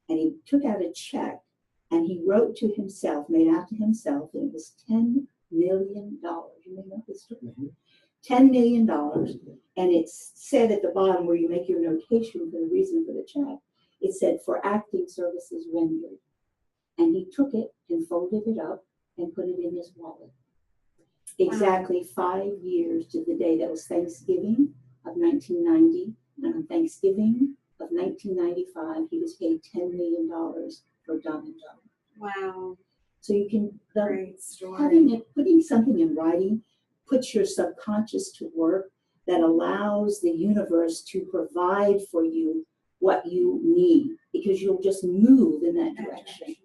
and he took out a check and he wrote to himself, made out to himself, and it was $10 million. You may know this story. Mhm. $10 million. And it said at the bottom where you make your notation for the reason for the check, it said for acting services rendered. And he took it and folded it up and put it in his wallet. Exactly 5 years to the day that was Thanksgiving of 1990. And on Thanksgiving of 1995, he was paid $10 million for Dumb and Dumber. Wow. So you can, Great story. putting something in writing puts your subconscious to work that allows the universe to provide for you what you need, because you'll just move in that direction.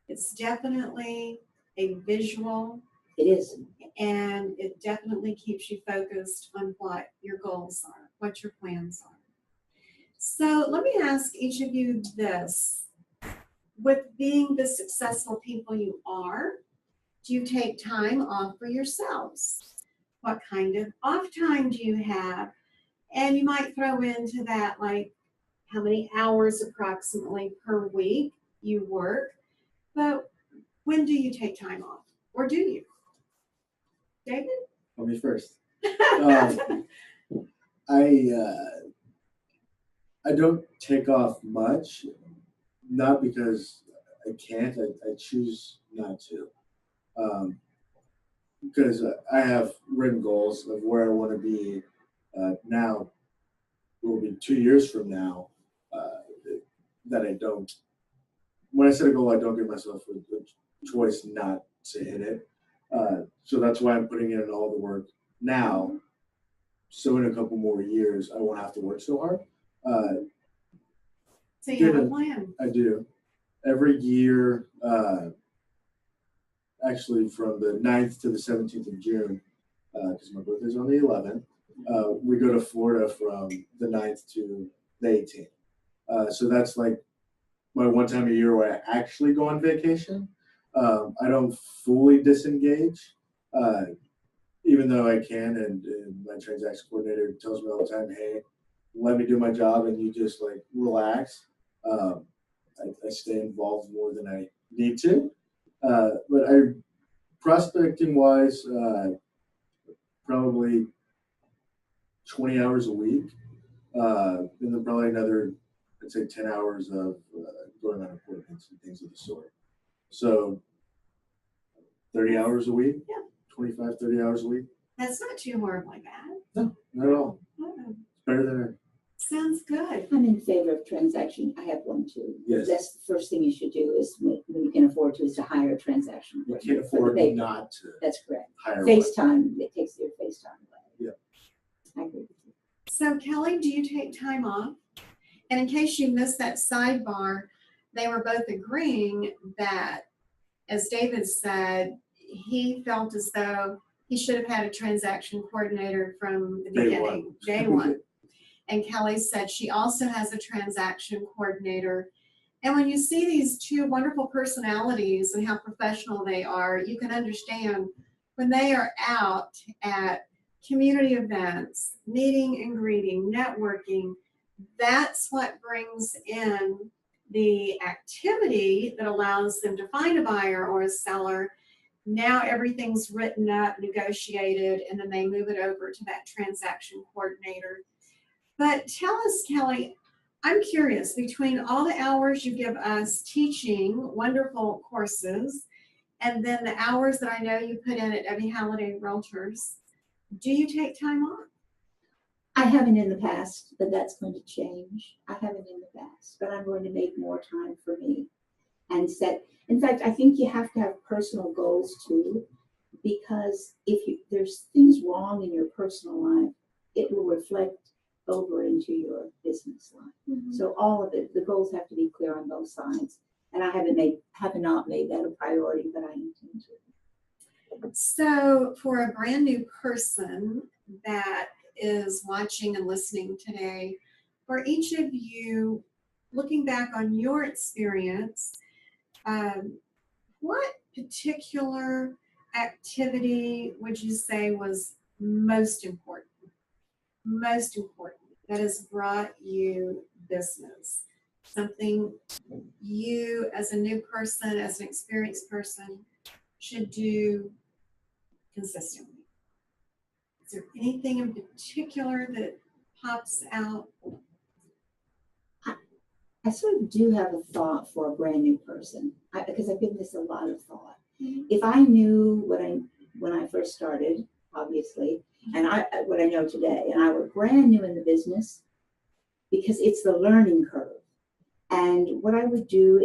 It's definitely a visual, It is. and it definitely keeps you focused on what your goals are, what your plans are. So let me ask each of you this. With being the successful people you are, do you take time off for yourselves? What kind of off time do you have? And you might throw into that, like, how many hours approximately per week you work. But when do you take time off? Or do you? David? I'll be first. I don't take off much, not because I can't. I choose not to, because I have written goals of where I want to be. Now, it will be 2 years from now that I don't. When I set a goal, I don't give myself a choice not to hit it. So that's why I'm putting in all the work now. So in a couple more years, I won't have to work so hard. So you have a plan. I do. Every year, actually from the 9th to the 17th of June, because my birthday's on the 11th, we go to Florida from the 9th to the 18th. So that's like my one time a year where I actually go on vacation. I don't fully disengage, even though I can, and my transaction coordinator tells me all the time, hey, let me do my job and you just like relax. I stay involved more than I need to. But prospecting wise, probably 20 hours a week. And then probably another, I'd say 10 hours of going on appointments and things of the sort. So 30 hours a week? Yeah. 25, 30 hours a week? That's not too horribly bad. No, not at all. Uh-oh. It's better than Sounds good. I'm in favor of transaction. I have one too. Yes. That's the first thing you should do is when you can afford to is to hire a transaction. you coordinator can't for the afford paper. not to That's correct. hire one. FaceTime, it takes your FaceTime away. Yeah. I agree with you. So Kelly, do you take time off? And in case you missed that sidebar, they were both agreeing that, as David said, he felt as though he should have had a transaction coordinator from the Day beginning, day one. And Kelly said she also has a transaction coordinator. And when you see these two wonderful personalities and how professional they are, you can understand when they are out at community events, meeting and greeting, networking, that's what brings in the activity that allows them to find a buyer or a seller. Now everything's written up, negotiated, and then they move it over to that transaction coordinator. But tell us, Kelly, I'm curious, between all the hours you give us teaching wonderful courses, and then the hours that I know you put in at Debbie Halliday Realtors, do you take time off? I haven't in the past, but that's going to change. I haven't in the past, but I'm going to make more time for me and set. In fact, I think you have to have personal goals too, because if there's things wrong in your personal life, it will reflect over into your business life. Mm-hmm. So all of it, the goals have to be clear on both sides. And I have not made that a priority, but I intend to. So for a brand new person that is watching and listening today, for each of you, looking back on your experience, what particular activity would you say was most important? most important that has brought you business? Something you, as a new person, as an experienced person, should do consistently? Is there anything in particular that pops out? I sort of do have a thought for a brand new person because I've given this a lot of thought. Mhm. If I knew when I first started, obviously, and what I know today, and I were brand new in the business, because it's the learning curve. And what I would do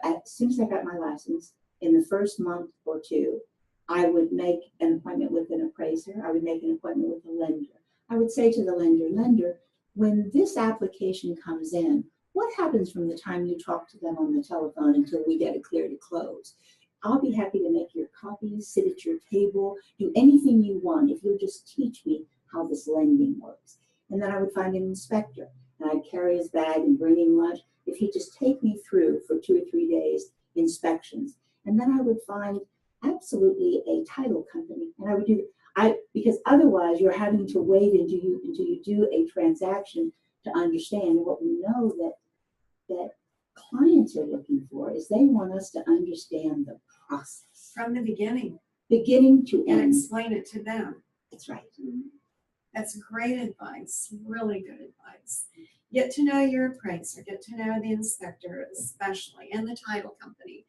as soon as I got my license, in the first month or two, I would make an appointment with an appraiser. I would make an appointment with a lender. I would say to the lender, when this application comes in, what happens from the time you talk to them on the telephone until we get it clear to close? I'll be happy to make your copies, sit at your table, do anything you want if you'll just teach me how this lending works. And then I would find an inspector, and I'd carry his bag and bring him lunch if he'd just take me through for 2 or 3 days inspections. And then I would find absolutely a title company, and I would do because otherwise you're having to wait until you do a transaction to understand. What we know that clients are looking for is they want us to understand the process From the beginning to and end. explain it to them. That's right. That's great advice, really good advice. Get to know your appraiser, get to know the inspector especially, and the title company.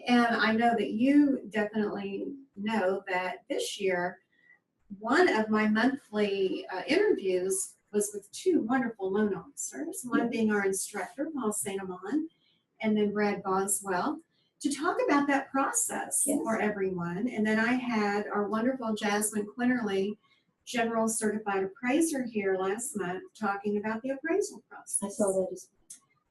And I know that you definitely know that this year, one of my monthly interviews was with 2 wonderful loan officers, one being our instructor, Paul Santamaria, and then Brad Boswell, to talk about that process for everyone. And then I had our wonderful Jasmine Quinterly, General Certified Appraiser, here last month talking about the appraisal process. I saw that as well.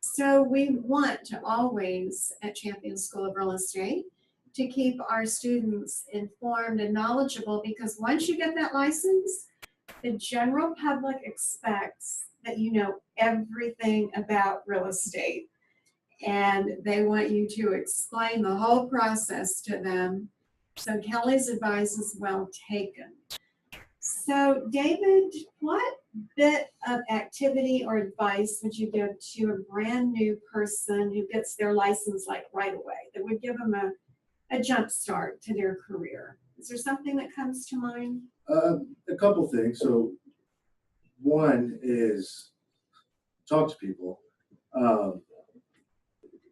So we want to always, at Champion School of Real Estate, to keep our students informed and knowledgeable, because once you get that license, the general public expects that you know everything about real estate. And they want you to explain the whole process to them. So Kelly's advice is well taken. So David, what bit of activity or advice would you give to a brand new person who gets their license like right away, that would give them a jump start to their career? Is there something that comes to mind? A couple things. So one is talk to people.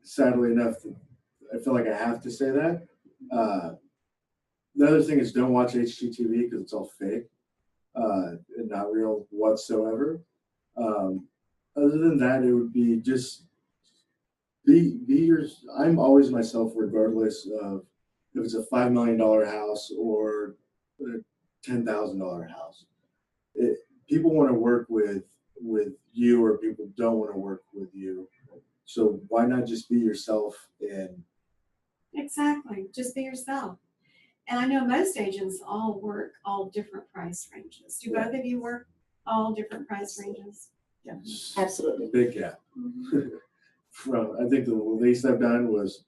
Sadly enough, I feel like I have to say that. The other thing is don't watch HGTV because it's all fake and not real whatsoever. Other than that, it would be just be yours. I'm always myself, regardless of if it's a $5 million house or a $10,000 house. People want to work with you, or people don't want to work with you. So why not just be yourself? And Exactly, just be yourself. And I know most agents all work all different price ranges. Do both of you work all different price ranges? Yeah, absolutely. Big gap. Mm-hmm. From, I think the least I've done was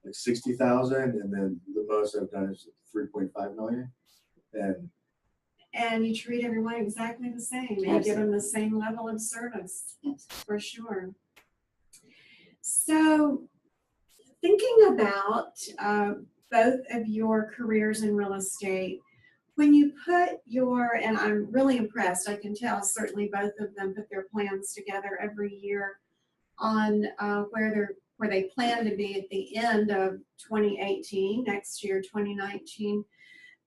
like 60,000, and then the most I've done is 3.5 million. And you treat everyone exactly the same, and you give them the same level of service, for sure. So, thinking about both of your careers in real estate, when you put and I'm really impressed, I can tell certainly both of them put their plans together every year on where they plan to be at the end of 2018, next year, 2019.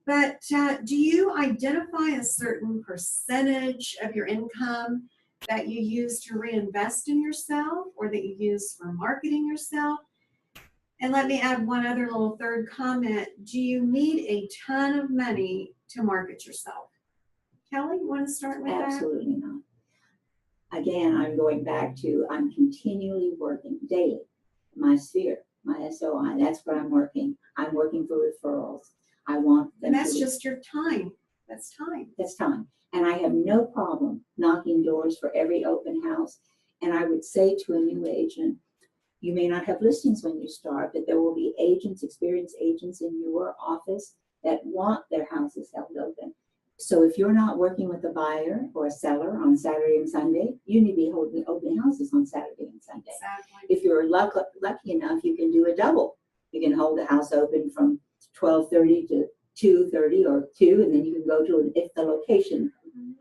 But do you identify a certain percentage of your income that you use to reinvest in yourself, or that you use for marketing yourself? And let me add one other little third comment. Do you need a ton of money to market yourself? Kelly, you want to start with that? Absolutely not. Again, I'm going back to, I'm continually working daily. My sphere, my SOI, that's what I'm working. I'm working for referrals. I want them and that's just your time. That's time. That's time. And I have no problem knocking doors for every open house. And I would say to a new agent, you may not have listings when you start, but there will be agents, experienced agents in your office that want their houses held open. So if you're not working with a buyer or a seller on Saturday and Sunday, you need to be holding open houses on Saturday and Sunday. Exactly. If you're lucky enough, you can do a double. You can hold the house open from 12:30 to 2:30 or 2, and then you can go to it if the location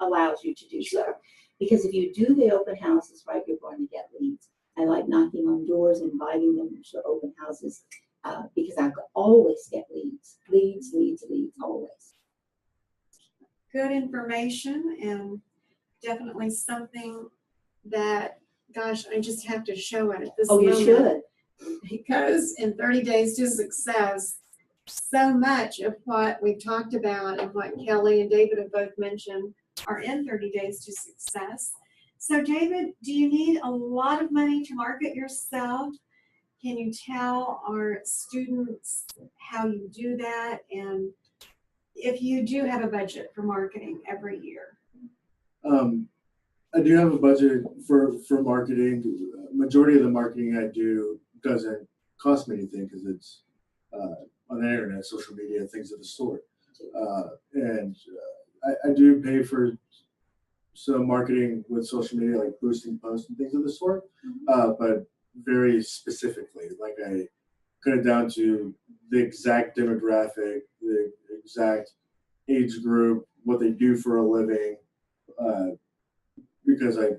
allows you to do so. Because if you do the open houses right, you're going to get leads. I like knocking on doors, inviting them to open houses because I always get leads, always. Good information, and definitely something that, gosh, I just have to show it at this Oh, you moment. should. Because in 30 Days to Success, so much of what we've talked about and what Kelly and David have both mentioned are in 30 Days to Success. So David, do you need a lot of money to market yourself? Can you tell our students how you do that, and if you do have a budget for marketing every year? I do have a budget for marketing. Majority of the marketing I do doesn't cost me anything because it's on the internet, social media, things of the sort. And I do pay for some marketing with social media, like boosting posts and things of the sort, but very specifically. Like I cut it down to the exact demographic, the exact age group, what they do for a living, because I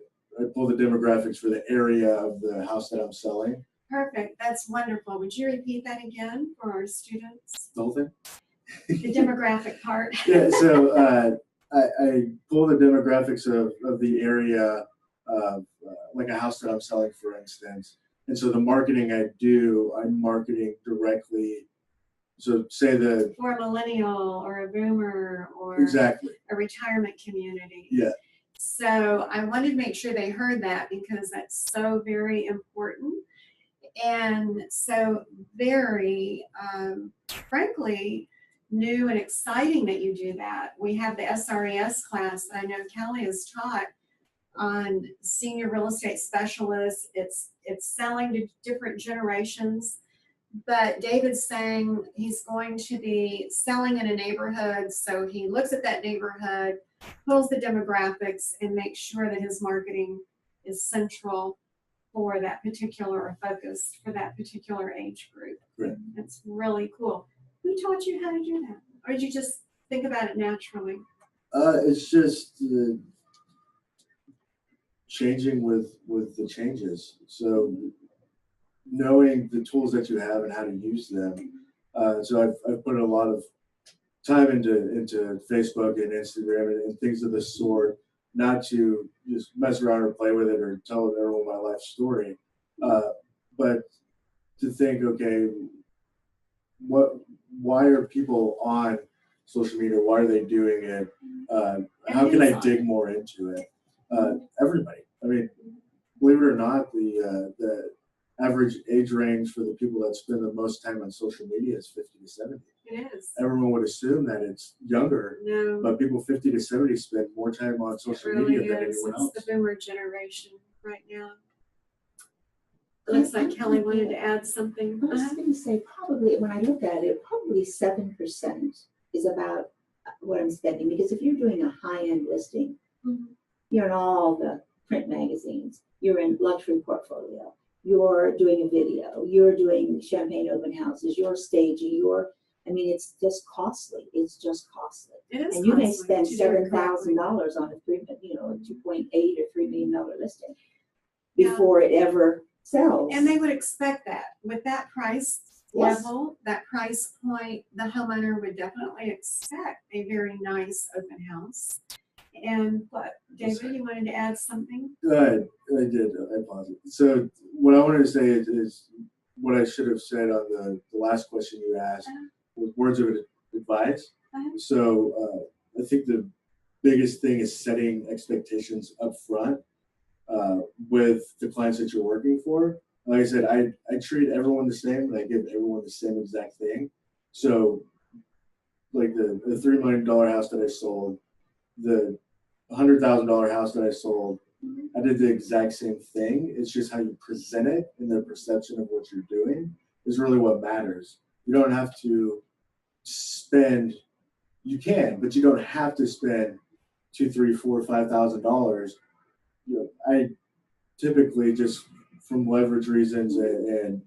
pull the demographics for the area of the house that I'm selling. Perfect. That's wonderful. Would you repeat that again for our students? The whole thing? The demographic part. Yeah, so I pull the demographics of the area, like a house that I'm selling, for instance. And so the marketing I do, I'm marketing directly. So say For a millennial or a boomer or exactly a retirement community. Yeah. So I wanted to make sure they heard that because that's so very important. And so very, frankly, new and exciting that you do that. We have the SRES class that I know Kelly has taught on senior real estate specialists. It's selling to different generations. But David's saying he's going to be selling in a neighborhood, so he looks at that neighborhood, pulls the demographics, and makes sure that his marketing is central for that particular, or focused for that particular age group. Right. That's really cool. Who taught you how to do that? Or did you just think about it naturally? It's just changing with the changes. So knowing the tools that you have and how to use them. So I've put a lot of time into Facebook and Instagram and things of the sort, not to just mess around or play with it or tell everyone my life story, but to think, okay, why are people on social media? Why are they doing it? How can I dig more into it? Everybody. I mean, believe it or not, the average age range for the people that spend the most time on social media is 50 to 70. It is. Everyone would assume that it's younger, No. but people 50 to 70 spend more time on social media than anyone else. It's the boomer generation right now. Looks like Kelly wanted to add something. I was going to say, probably, when I look at it, probably 7% is about what I'm spending. Because if you're doing a high-end listing, you're in all the print magazines, you're in luxury portfolio, you're doing a video, you're doing champagne open houses, you're staging, it's just costly. It's just costly. It is. And you may costly spend to do it correctly. $7,000 on a $2.8 or $3 million listing before it ever sells. And they would expect that with that price Yes. level, that price point, the homeowner would definitely expect a very nice open house. And what, David, you wanted to add something? I did. I paused it. So what I wanted to say is what I should have said on the last question you asked was words of advice. So I think the biggest thing is setting expectations up front with the clients that you're working for. Like I said, I treat everyone the same, and I give everyone the same exact thing. So like the $3 million house that I sold, the $100,000 house that I sold, I did the exact same thing. It's just how you present it and the perception of what you're doing is really what matters. You don't have to spend you can, but you don't have to spend $2,000, $3,000, $4,000, $5,000. I typically just from leverage reasons and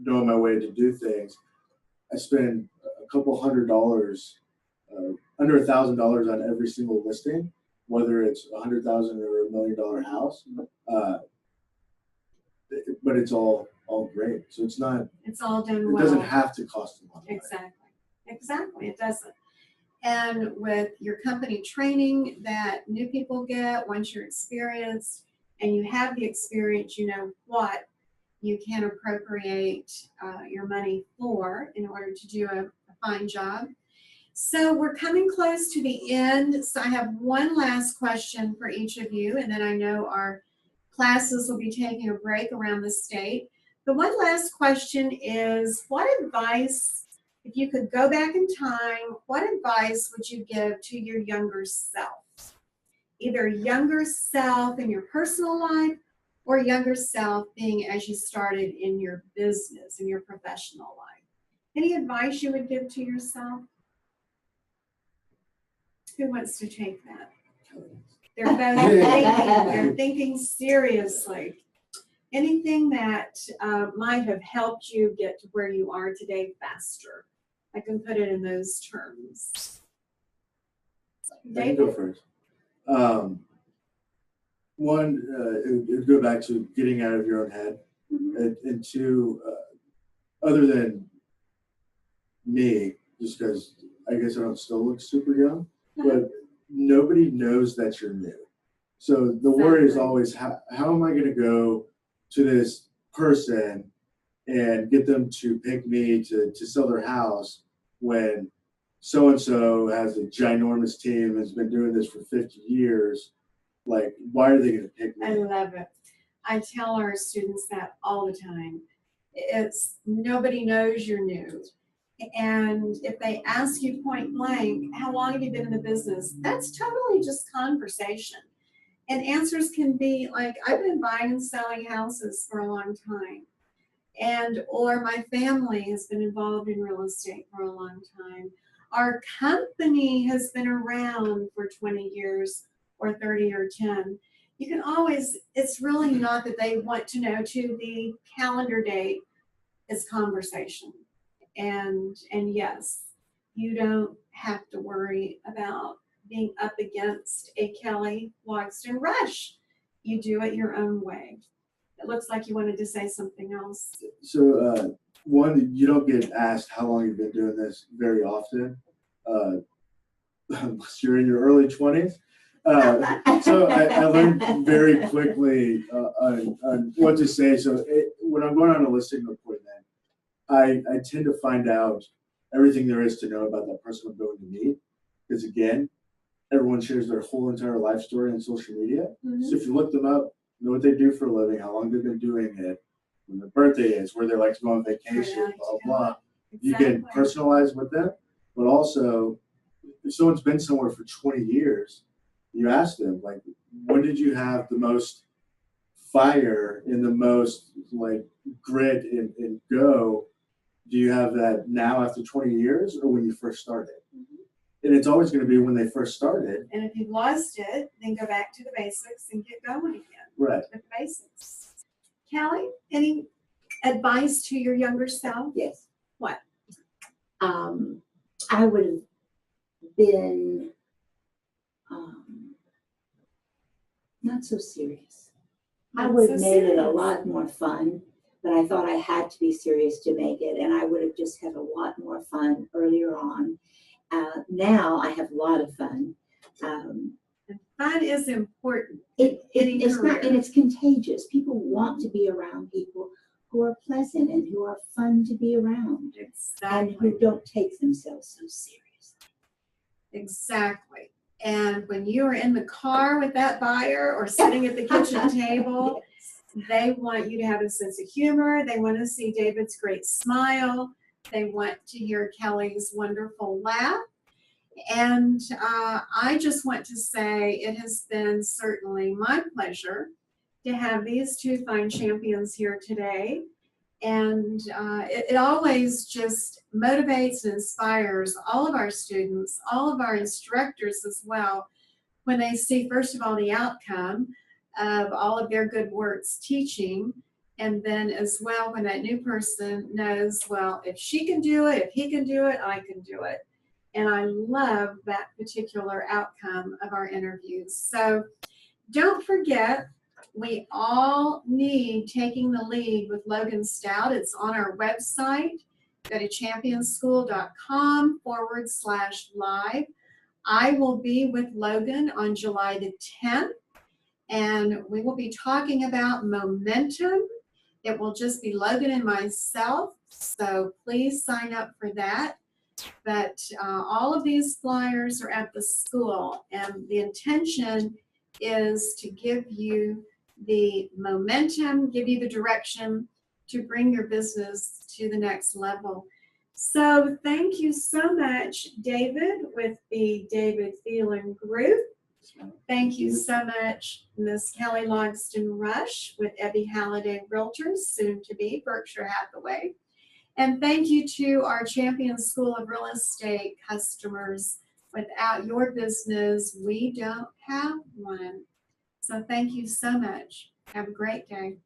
knowing my way to do things, I spend a couple $100, under $1,000 on every single listing, whether it's $100,000 or $1 million house. But it's all great. So it's not. It's all done It well. doesn't have to cost a lot. Exactly. It doesn't. And with your company training that new people get, once you're experienced and you have the experience, you know what you can appropriate your money for in order to do a fine job. So we're coming close to the end. So I have one last question for each of you, and then I know our classes will be taking a break around the state. The one last question is, what advice, if you could go back in time, what advice would you give to your younger self? Either younger self in your personal life or younger self being as you started in your business, in your professional life. Any advice you would give to yourself? Who wants to take that? They're both thinking, they're thinking seriously. Anything that might have helped you get to where you are today faster. I can put it in those terms. I can go first. One, it would go back to getting out of your own head. And two, other than me, just because I guess I don't still look super young, but nobody knows that you're new. So the worry is always, how am I going to go to this person and get them to pick me to sell their house when so-and-so has a ginormous team, has been doing this for 50 years. Like, why are they going to pick me? I love it. I tell our students that all the time. It's nobody knows you're new. And if they ask you point blank, how long have you been in the business? That's totally just conversation. And answers can be like, I've been buying and selling houses for a long time. And, or my family has been involved in real estate for a long time. Our company has been around for 20 years or 30 or 10. You can always, it's really not that they want to know to the calendar date, it's conversation. And yes, you don't have to worry about being up against a Kelly Logsdon rush. You do it your own way. It looks like you wanted to say something else. So one, you don't get asked how long you've been doing this very often, unless you're in your early 20s. So I learned very quickly on what to say. So when I'm going on a listing appointment, I tend to find out everything there is to know about that person I'm going to meet. Because again, everyone shares their whole entire life story on social media. So if you look them up, know what they do for a living, how long they've been doing it, when their birthday is, where they like to go on vacation, blah, blah. Exactly. You can personalize with them, but also if someone's been somewhere for 20 years, you ask them, like, when did you have the most fire and the most like grit and go? Do you have that now after 20 years or when you first started? And it's always going to be when they first started. And if you've lost it, then go back to the basics and get going again. Right. With the basics. Kelly, any advice to your younger self? Yes. What? I would have been not so serious. I would have made it a lot more fun, but I thought I had to be serious to make it, and I would have just had a lot more fun earlier on. Now I have a lot of fun. And fun is important. It's not, and it's contagious. People want to be around people who are pleasant and who are fun to be around. Exactly. And who don't take themselves so seriously. Exactly. And when you are in the car with that buyer or sitting at the kitchen table, they want you to have a sense of humor. They want to see David's great smile. They want to hear Kelly's wonderful laugh. And I just want to say it has been certainly my pleasure to have these two fine champions here today. And it always just motivates and inspires all of our students, all of our instructors as well, when they see, first of all, the outcome of all of their good works teaching, and then as well when that new person knows, well, if she can do it, if he can do it, I can do it. And I love that particular outcome of our interviews. So don't forget, we all need Taking the Lead with Logan Stout. It's on our website. Go to championschool.com/live. I will be with Logan on July the 10th, and we will be talking about momentum. It will just be Logan and myself, so please sign up for that. But all of these flyers are at the school, and the intention is to give you the momentum, give you the direction to bring your business to the next level. So thank you so much, David, with the David Thelen Group. Thank you so much, Ms. Kelly Logsdon Rush with Ebby Halliday Realtors, soon to be Berkshire Hathaway. And thank you to our Champion School of Real Estate customers. Without your business, we don't have one. So thank you so much. Have a great day.